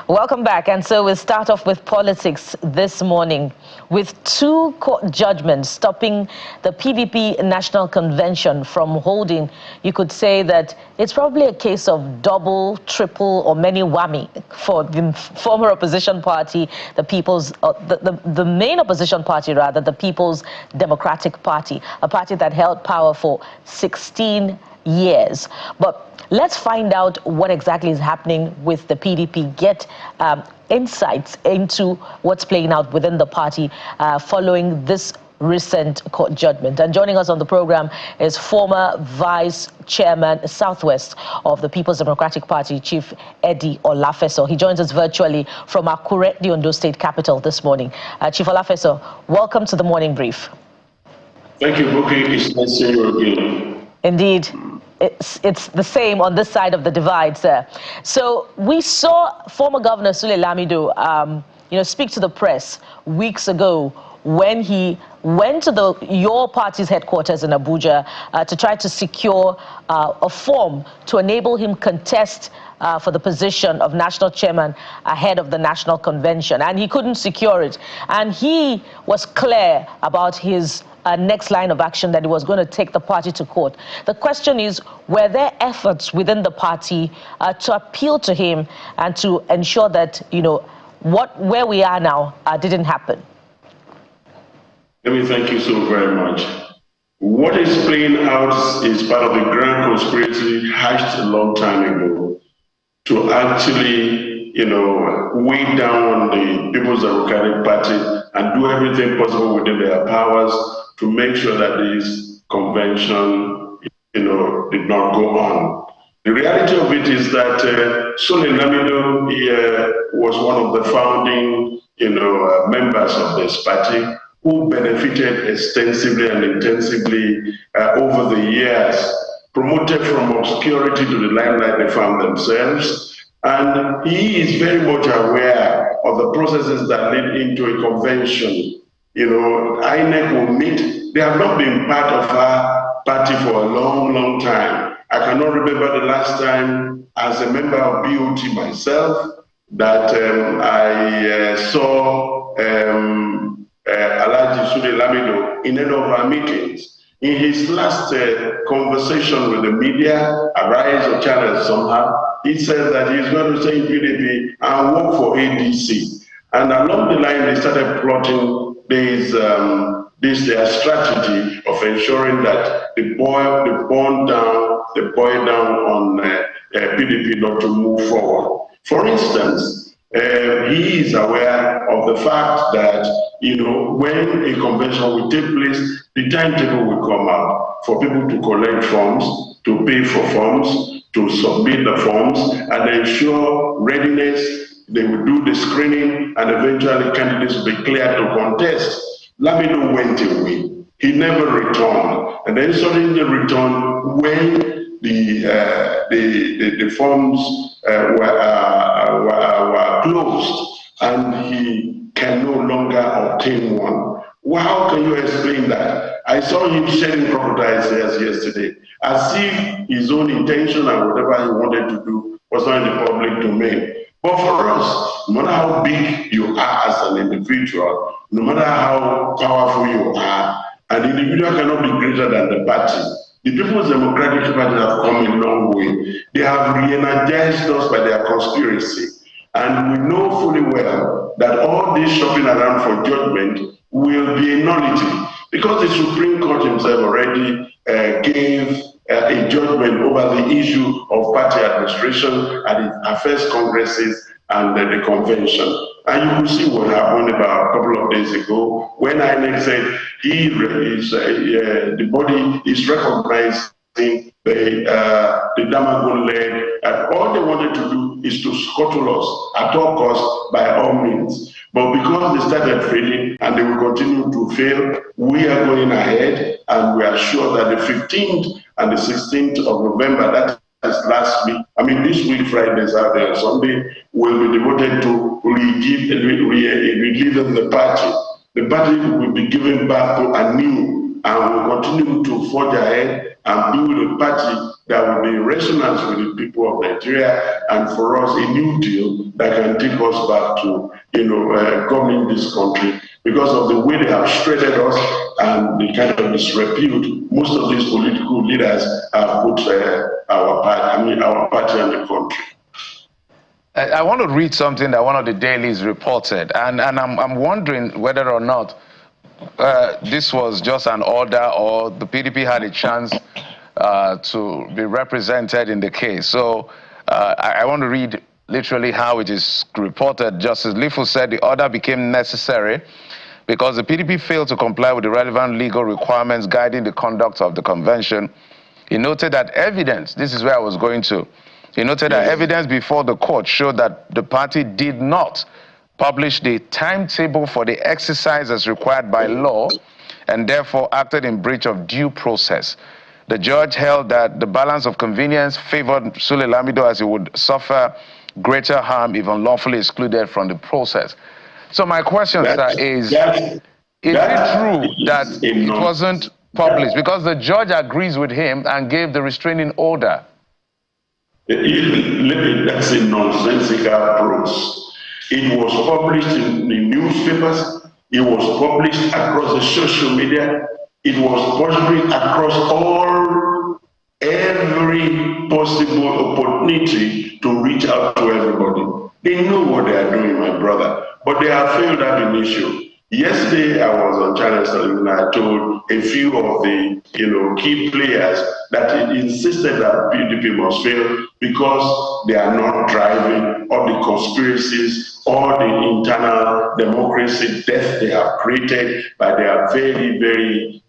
Welcome back. And so we'll start off with politics this morning with two court judgments stopping the PDP National Convention from holding. You could say that it's probably a case of double, triple, or many whammy for the former opposition party, the main opposition party, rather, the People's Democratic Party, a party that held power for 16 years. But let's find out what exactly is happening with the PDP, get insights into what's playing out within the party following this recent court judgment. And joining us on the program is former Vice Chairman Southwest of the People's Democratic Party, Chief Eddie Olafeso. He joins us virtually from Akure, the Ondo State capital, this morning. Chief Olafeso, welcome to the Morning Brief. Thank you, Buki. It's nice seeing you again. Indeed. It's the same on this side of the divide, sir. So we saw former Governor Sule Lamido, speak to the press weeks ago when he went to your party's headquarters in Abuja to try to secure a form to enable him contest for the position of national chairman ahead of the national convention, and he couldn't secure it. And he was clear about his next line of action, that he was going to take the party to court. The question is, were there efforts within the party to appeal to him and to ensure that, where we are now didn't happen? Let me thank you so very much. What is playing out is part of the grand conspiracy hatched a long time ago to actually, weigh down the People's Democratic Party and do everything possible within their powers to make sure that this convention, did not go on. The reality of it is that Sule Lamido was one of the founding, members of this party who benefited extensively and intensively over the years, promoted from obscurity to the limelight they found themselves. And he is very much aware of the processes that lead into a convention. INEC will meet. They have not been part of our party for a long, long time. I cannot remember the last time, as a member of BOT myself, that I saw Alhaji Sule Lamido in any of our meetings. In his last conversation with the media, Arise or Channel somehow, he said that he's going to stay in PDP and work for ADC. And along the line, they started plotting their strategy of ensuring that they boil down on PDP not to move forward. For instance, he is aware of the fact that, when a convention will take place, the timetable will come out for people to collect forms, to pay for forms, to submit the forms, and ensure readiness. They will do the screening, and eventually candidates will be cleared to contest. Lamido went away. He never returned. And then suddenly returned when the forms were closed, and he can no longer obtain one. Well, how can you explain that? I saw him shedding crocodile tears yesterday, as if his own intention and whatever he wanted to do was not in the public domain. But for us, no matter how big you are as an individual, no matter how powerful you are, an individual cannot be greater than the party. The People's Democratic Party have come a long way. They have re-energized us by their conspiracy. And we know fully well that all this shopping around for judgment will be a nullity, because the Supreme Court himself already gave a judgment over the issue of party administration and it affects congresses and the convention. And you will see what happened about a couple of days ago when INEC said the body is recognizing the Damagun leg, and all they wanted to do is to scuttle us at all costs by all means. But because they started failing and they will continue to fail, we are going ahead, and we are sure that the 15th and the 16th of November, that is last week, this week, Friday, Saturday, and Sunday, will be devoted to relieving the party. The party will be given back to anew and will continue to forge ahead and build a party that will be in resonance with the people of Nigeria, and for us a new deal that can take us back to, governing this country, because of the way they have shredded us and the kind of disrepute most of these political leaders have put our party and the country. I want to read something that one of the dailies reported, and I'm wondering whether or not this was just an order or the PDP had a chance to be represented in the case. So I want to read literally how it is reported. Justice Lifu said the order became necessary because the PDP failed to comply with the relevant legal requirements guiding the conduct of the convention. He noted that evidence, this is where I was going to, he noted that evidence before the court showed that the party did not publish the timetable for the exercise as required by law and therefore acted in breach of due process. The judge held that the balance of convenience favored Sule Lamido, as he would suffer greater harm if unlawfully excluded from the process. So my question, sir, is it true that it wasn't published? Because the judge agrees with him and gave the restraining order. That's a nonsensical approach. It was published in the newspapers. It was published across the social media. It was published across every possible opportunity to reach out to everybody. They know what they are doing, my brother, but they have failed at an issue. Yesterday, I was on Channel 7 and I told a few of the key players that it insisted that PDP must fail because they are not driving all the conspiracies, all the internal democracy death they have created by their very, very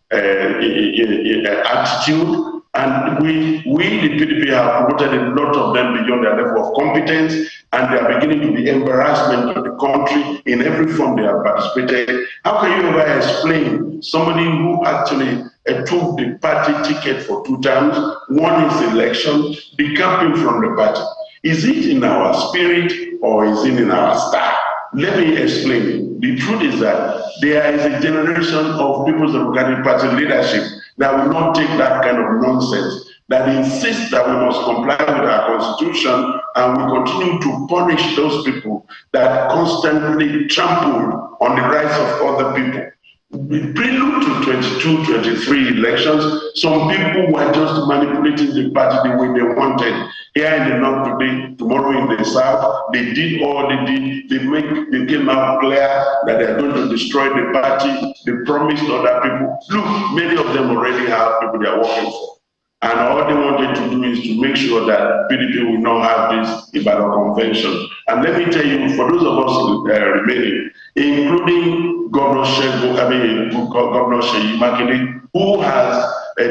attitude. And we the PDP have promoted a lot of them beyond their level of competence, and they are beginning to be embarrassment to the country in every form they have participated. How can you ever explain somebody who actually took the party ticket for 2 times, won his election, decamping from the party? Is it in our spirit or is it in our style? Let me explain. The truth is that there is a generation of People's Democratic Party leadership that will not take that kind of nonsense, that insists that we must comply with our constitution, and we continue to punish those people that constantly trample on the rights of other people. In prelude to 22-23 elections, some people were just manipulating the party the way they wanted. Here in the north today, tomorrow in the south, they did all they did. They came out clear that they are going to destroy the party. They promised other people. Look, many of them already have people they are working for. And all they wanted to do is to make sure that PDP will not have this Ibadan convention. And let me tell you, for those of us remaining, including Governor Seyi Makinde, who has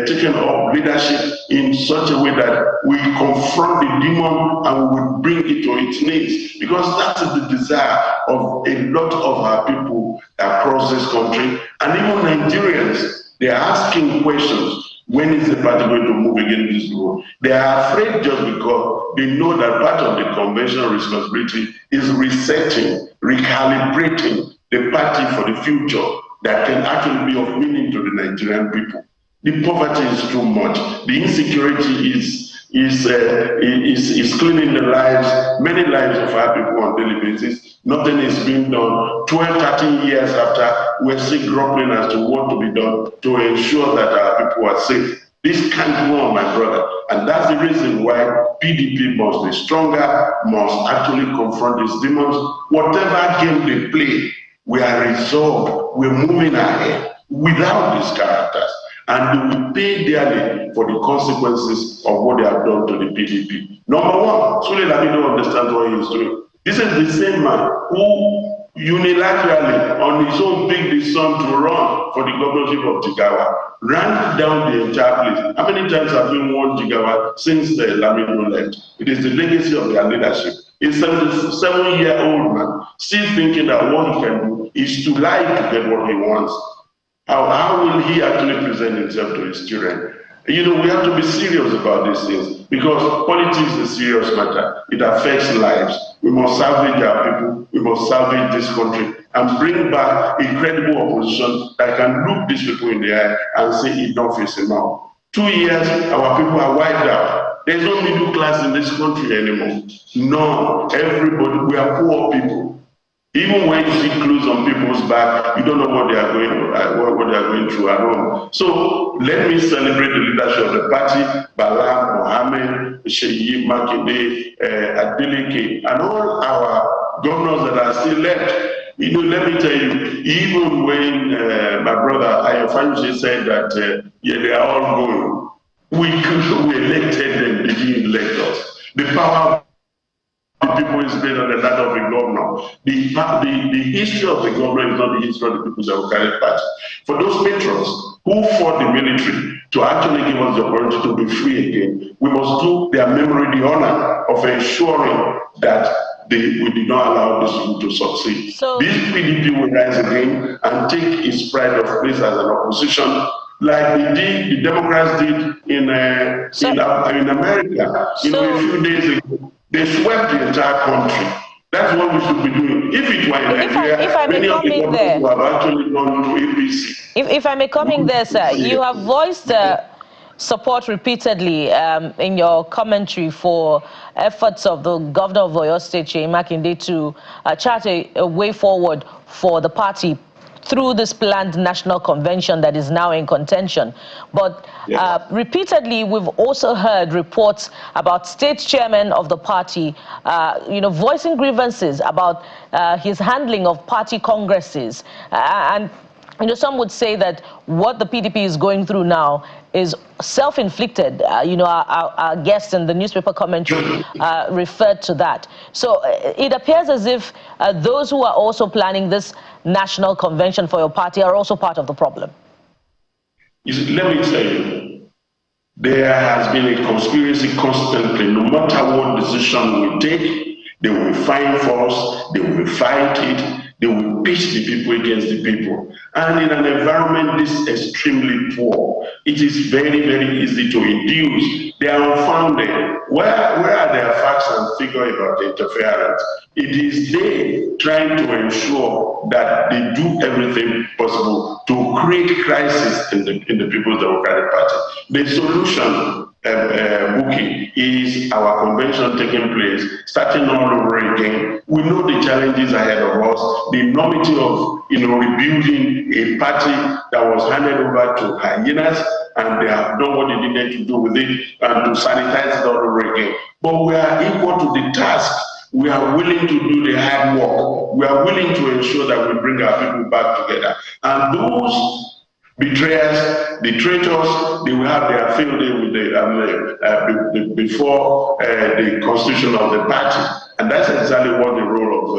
taken up leadership in such a way that we confront the demon and we will bring it to its knees, because that is the desire of a lot of our people across this country, and even Nigerians. They are asking questions. When is the party going to move against this law? They are afraid just because they know that part of the conventional responsibility is resetting, recalibrating the party for the future that can actually be of meaning to the Nigerian people. The poverty is too much. The insecurity is cleaning the lives, many lives of our people on a daily basis. Nothing is being done. 12, 13 years after, we're still grappling as to what to be done to ensure that our people are safe. This can't go on, my brother. And that's the reason why PDP must be stronger, must actually confront these demons. Whatever game they play, we are resolved. We're moving ahead without these characters. And they will pay dearly for the consequences of what they have done to the PDP. Number one, Sule Lamido understands what he is doing. This is the same man who unilaterally, on his own, big decision to run for the governorship of Jigawa, ran down the entire place. How many times have we won Jigawa since the Lamido left? It is the legacy of their leadership. A 77-year-old man still thinking that what he can do is to lie to get what he wants. How will he actually present himself to his children? You know, we have to be serious about these things, because politics is a serious matter. It affects lives. We We must salvage our people. We must salvage this country and bring back a credible opposition that can look these people in the eye and say enough is enough. 2 years, our people are wiped out. There's no middle class in this country anymore. No, everybody, we are poor people. Even when you see clothes on people's back, you don't know what they are going through at home. So let me celebrate the leadership of the party, Bala, Mohammed, Sheyi, Makinde, Adeleke, and all our governors that are still left. You know, let me tell you, even when my brother Ayofanye said that yeah, they are all going, we elected them, they didn't elect us. The power of the people is better than that of the governor. The history of the governor is not the history of the People's Democratic Party. For those patrons who fought the military to actually give us the opportunity to be free again, we must do their memory the honor of ensuring that we did not allow this group to succeed. So, this PDP will rise again and take its pride of place as an opposition, like the Democrats did in America. You know, a few days ago, they swept the entire country. That's what we should be doing. If it were in Nigeria, many of the governments would have actually gone to APC. If I may come in there, sir, you have voiced support repeatedly in your commentary for efforts of the governor of Oyo State, Seyi Makinde, to chart a way forward for the party through this planned national convention that is now in contention. But repeatedly, we've also heard reports about state chairman of the party, voicing grievances about his handling of party congresses. And some would say that what the PDP is going through now is self-inflicted. Our guest in the newspaper commentary referred to that. So it appears as if those who are also planning this national convention for your party are also part of the problem. Let me tell you, there has been a conspiracy constantly. No matter what decision we take, they will find faults, they will fight it, they will pitch the people against the people. And in an environment this extremely poor, it is very, very easy to induce. They are unfounded. Where are their facts and figures about the interference? It is they trying to ensure that they do everything possible to create crisis in the People's Democratic Party. The solution booking is our convention taking place, starting all over again. We know the challenges ahead of us, the enormity of rebuilding a party that was handed over to hyenas, and they have done what they needed to do with it and to sanitize it all over again. But we are equal to the task. We are willing to do the hard work. We are willing to ensure that we bring our people back together. And those betrayers, the traitors, they will have their field day with before the constitution of the party. And that's exactly what the role of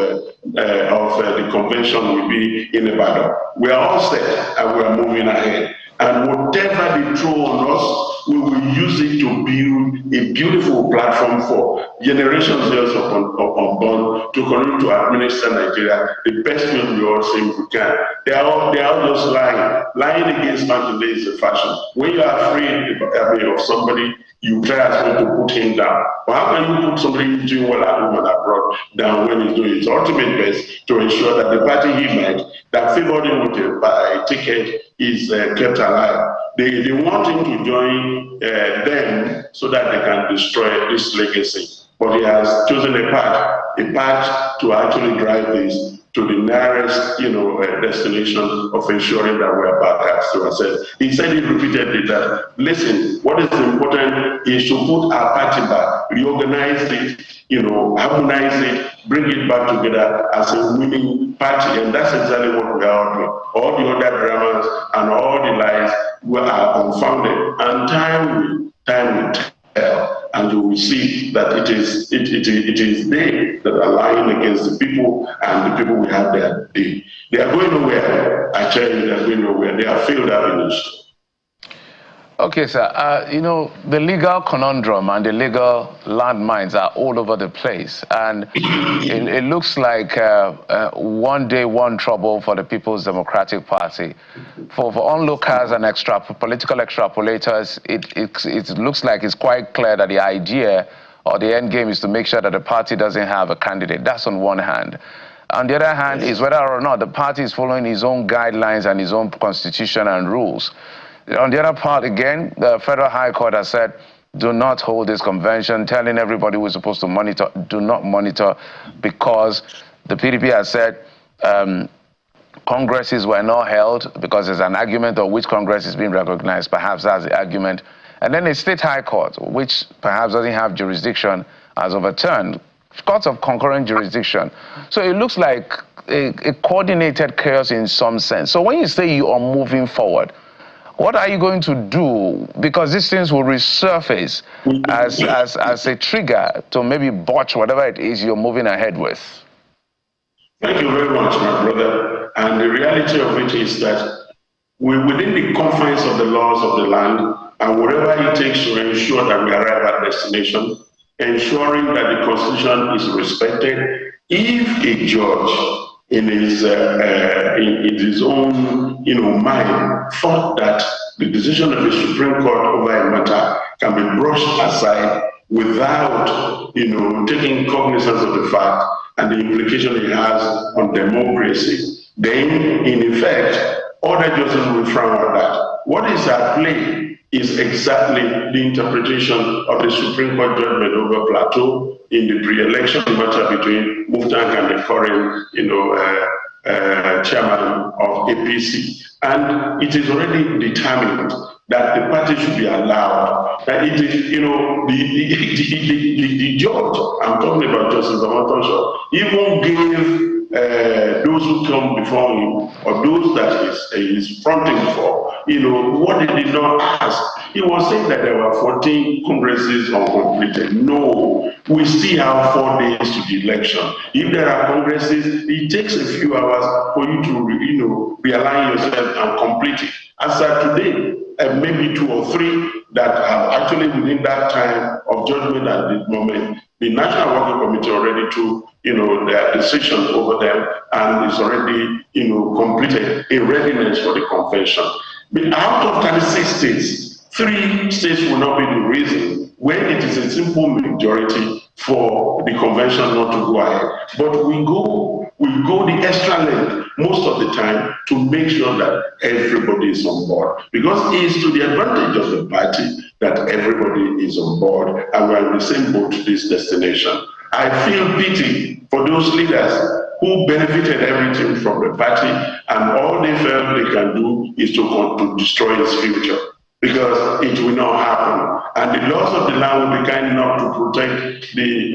the convention will be in Ibadan. We are all set and we are moving ahead. And whatever they throw on us, we will use it to build a beautiful platform for generations years unborn to continue to administer Nigeria the best way we all think we can. They are all just lying. Lying against Makinde is a fashion. When you are afraid of somebody, you try as well to put him down. But how can you put somebody doing well at home and abroad down when he's doing his ultimate best to ensure that the party he met that favored him with a ticket is kept alive? They want him to join them so that they can destroy this legacy. But he has chosen a path to actually drive this to the nearest, destination of ensuring that we are back as to ourselves. He said it repeatedly that, listen, what is important is to put our party back, reorganize it, harmonize it, bring it back together as a winning party. And that's exactly what we are doing. All the other dramas and all the lies are unfounded. And time will tell. And you will see that it is they that are lying against the people, and the people will have their day. They are going nowhere. I tell you, they are going nowhere. They are failed avenues. Okay, sir. The legal conundrum and the legal landmines are all over the place. And it looks like one day, one trouble for the People's Democratic Party. For onlookers and political extrapolators, it looks like it's quite clear that the idea or the end game is to make sure that the party doesn't have a candidate. That's on one hand. On the other hand is whether or not the party is following its own guidelines and its own constitution and rules. On the other part, again, the Federal High Court has said, do not hold this convention, telling everybody who's supposed to monitor, do not monitor, because the PDP has said congresses were not held because there's an argument of which congress is being recognized. Perhaps that's the argument. And then the State High Court, which perhaps doesn't have jurisdiction, has overturned courts of concurrent jurisdiction. So it looks like a coordinated chaos in some sense. So when you say you are moving forward, what are you going to do? Because these things will resurface as a trigger to maybe botch whatever it is you're moving ahead with. Thank you very much, my brother. And the reality of it is that we're within the confines of the laws of the land, and whatever it takes to ensure that we arrive at destination, ensuring that the Constitution is respected. If a judge in his own mind thought that the decision of the Supreme Court over a matter can be brushed aside without taking cognizance of the fact and the implication it has on democracy, then in effect other judges will frown at that. What is at play is exactly the interpretation of the Supreme Court judgment over Plateau in the pre-election matter between Muftank and the current, chairman of APC. And it is already determined that the party should be allowed. That it is, the judge, I'm talking about Justice Amatosha, even gave those who come before him, or those that is fronting for, what they did not ask. He was saying that there were 14 congresses uncompleted. No, we still have 4 days to the election. If there are congresses, it takes a few hours for you to, realign yourself and complete it. As of today, maybe 2 or 3 that have actually within that time of judgment at the moment, the National Working Committee already took, their decision over them, and is already, completed in readiness for the convention. But out of 36 states, 3 states will not be the reason when it is a simple majority for the convention not to go ahead. But we go the extra length most of the time to make sure that everybody is on board, because it is to the advantage of the party that everybody is on board and we're in the same boat to this destination. I feel pity for those leaders who benefited everything from the party, and all they felt they can do is to destroy its future, because it will not happen. And the laws of the land will be kind enough to protect the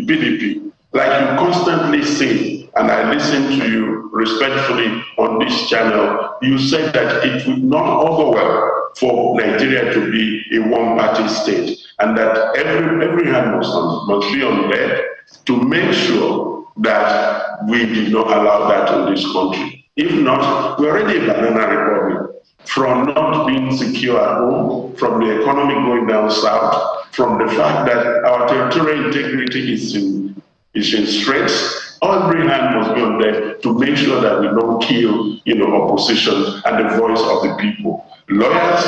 PDP. Like you constantly say, and I listen to you respectfully on this channel, you said that it would not augur well for Nigeria to be a one-party state, and that every hand must be on deck to make sure that we did not allow that in this country. If not, we're already a banana republic. From not being secure at home, from the economy going down south, from the fact that our territorial integrity is in straits, every hand must be on deck to make sure that we don't kill, opposition and the voice of the people. Lawyers,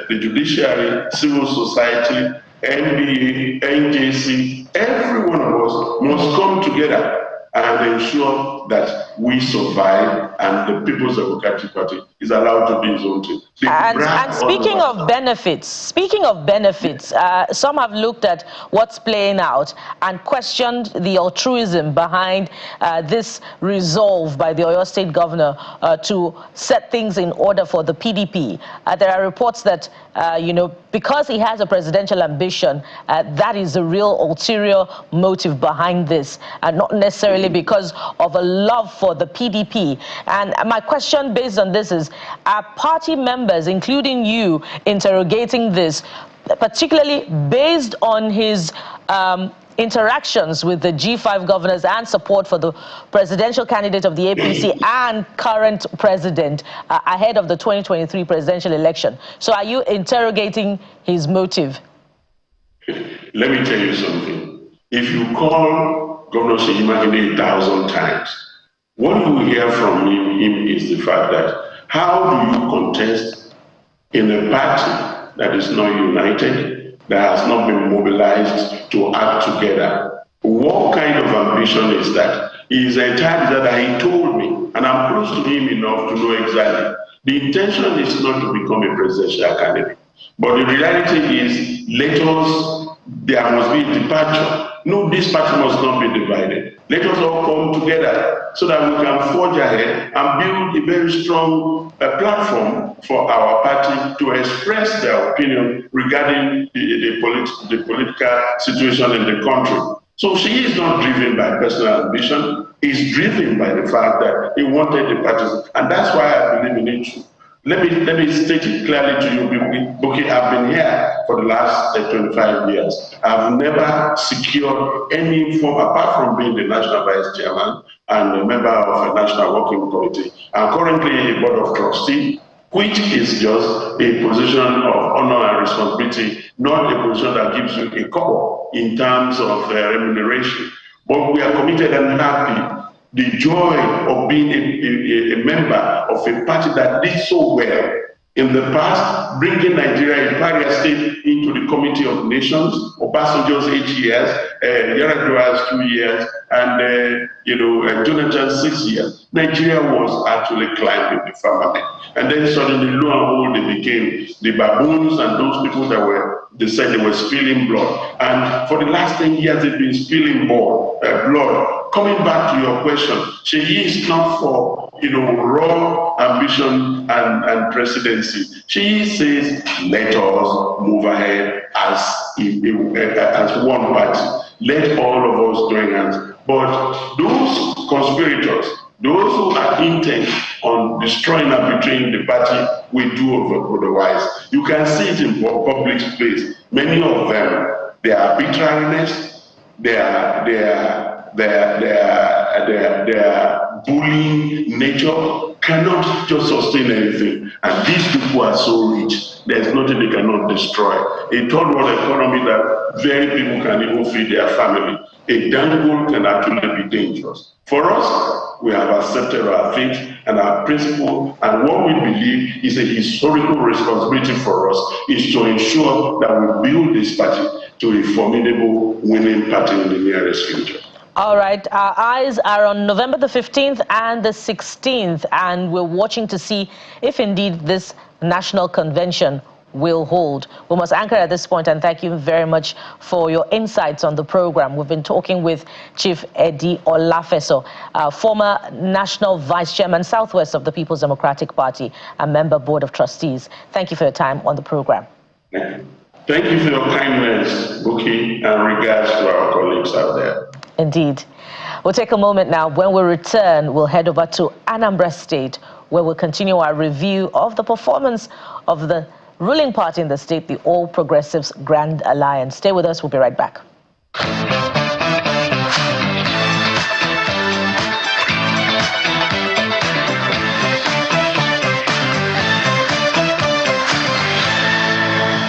the judiciary, civil society, NBA, NJC, every one of us must come together and ensure that we survive and the People's Democratic Party is allowed to be its own thing. And speaking of benefits, some have looked at what's playing out and questioned the altruism behind this resolve by the Oyo State governor to set things in order for the PDP. There are reports that, because he has a presidential ambition, that is the real ulterior motive behind this, and not necessarily because of a love for the PDP. And my question based on this is, are party members, including you, interrogating this, particularly based on his interactions with the G5 governors and support for the presidential candidate of the APC and current president ahead of the 2023 presidential election? So are you interrogating his motive? Let me tell you something. If you call Governor Seyi Makinde 1,000 times, what you will hear from him is the fact that how do you contest in a party that is not united, that has not been mobilized to act together. What kind of ambition is that? His entire that he told me, and I'm close to him enough to know exactly. The intention is not to become a presidential candidate. But the reality is, there must be a departure. No, this party must not be divided. Let us all come together so that we can forge ahead and build a very strong platform for our party to express their opinion regarding the political situation in the country. So she is not driven by personal ambition. He's driven by the fact that he wanted the parties. And that's why I believe in it. Let me state it clearly to you, Buki. I've been here for the last 25 years. I've never secured any form, apart from being the National Vice Chairman and a member of a National Working Committee. I'm currently a Board of Trustee, which is just a position of honor and responsibility, not a position that gives you a couple in terms of remuneration. But we are committed and happy. The joy of being a member of a party that did so well in the past, bringing Nigeria, Empire State, into the Committee of Nations. Obasanjo's 8 years, Yar'Adua's 2 years, and Jonathan 6 years. Nigeria was actually climbing the firmament, and then suddenly, lo and behold, they became the baboons and those people that they said they were spilling blood. And for the last 10 years, they've been spilling blood. Coming back to your question, she is not for raw ambition and presidency. She says, let us move ahead as one party. Let all of us join hands. But those conspirators, those who are intent on destroying and betraying the party, will do otherwise. You can see it in public space. Many of them, their arbitrariness, their bullying nature cannot just sustain anything. And these people are so rich, there's nothing they cannot destroy. A third world economy that very people can even feed their family. A dangle can actually be dangerous. For us, we have accepted our faith and our principle, and what we believe is a historical responsibility for us is to ensure that we build this party to a formidable winning party in the nearest future. All right, our eyes are on November the 15th and the 16th, and we're watching to see if indeed this national convention will hold. We must anchor at this point, and thank you very much for your insights on the program. We've been talking with Chief Eddie Olafeso, former National Vice Chairman Southwest of the People's Democratic Party and member Board of Trustees. Thank you for your time on the program. Thank you for your kindness, Buki, and regards to our colleagues out there. Indeed. We'll take a moment now. When we return, we'll head over to Anambra State, where we'll continue our review of the performance of the ruling party in the state, the All Progressives Grand Alliance. Stay with us. We'll be right back.